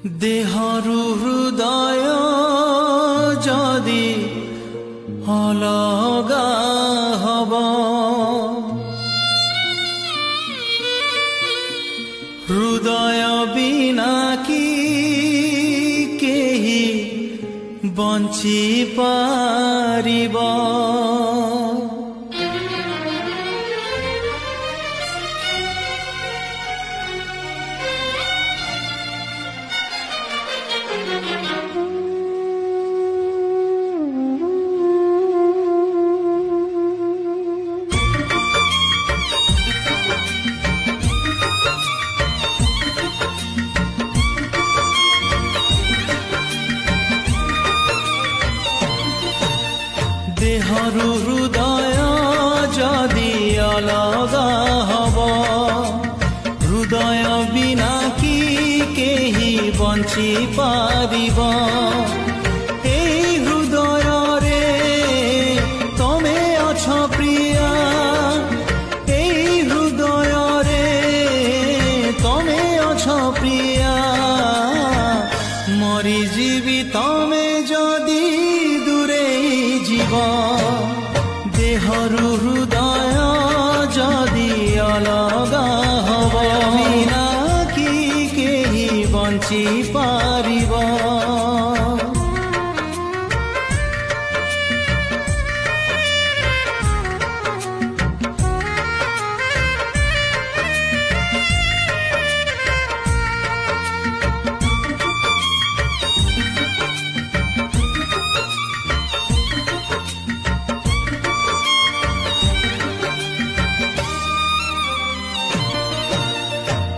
देहरु हृदय जदि अलगा हब हृदय बिना कि केही बंची पारिब देहरु हृदय जदि अलगा हब हृदय बिना कि केही बंची पारिब एई हृदय रे तमे अछ प्रिया एई हृदय रे तमे अछ प्रिया मरी जीवी तमे जदि देहरु हृदय जदि अलगा हब बिना कि केही बंची पारिब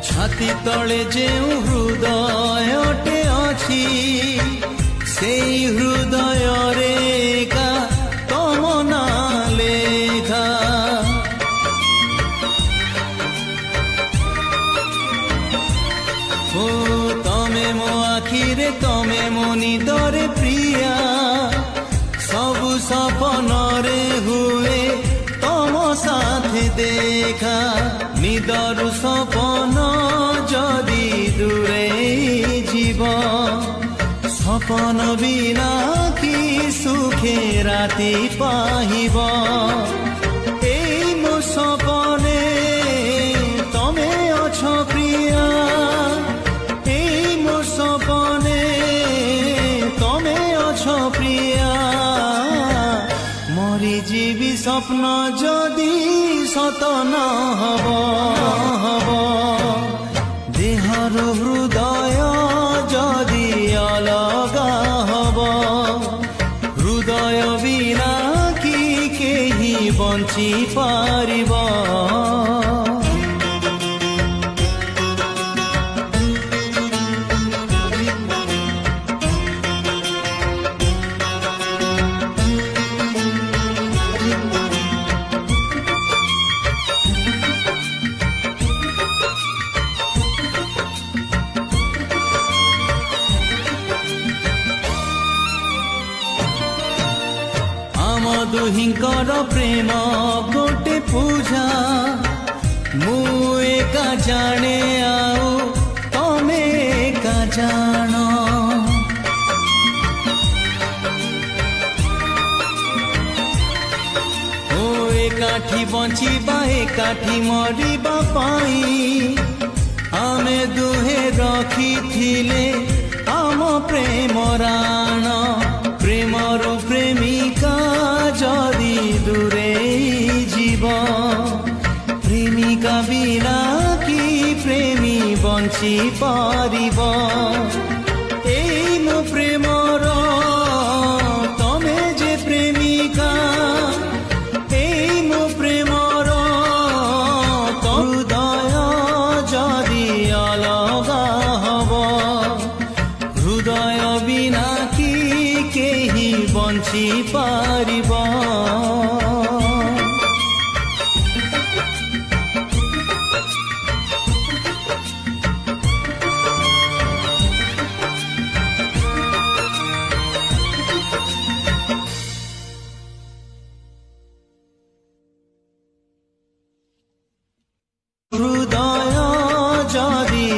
छाती तले जेउ हृदयटे अछि सेई हृदय रेखा तम ना लेखा ओ तमे मो आखिरे तमे मो निदरे प्रिया सबु सपन रे हुए तम साथे देखा निदरु सपन जदि दूरे जीव सपन बिना कि सुखे राति पाहिब एई मो सपने तमे अछ प्रिया एई मो सपने तमे अछ प्रिया मरी जीवी स्वप्न जदि सत न हब देहरु हृदय जदि अलगा हब हृदय बिना कि केही बंची पारिब दुहिंकर प्रेम गोटे पूजा मु एका जाने आउ तमे एका जान ओ एकाठी बंचिबा एकाठी मरिबा पाई आमे दुहे रखिथिले आम प्रेम राण प्रेमरु प्रेमिका जदि दूरे जीव प्रेमिका बिना कि प्रेमी बंची पारिब एई मो प्रेमर तमे जे प्रेमिका एई मो प्रेमर हृदय जदि अलगा हब हृदय बिना कि केही बंची पारिब हृदय जदि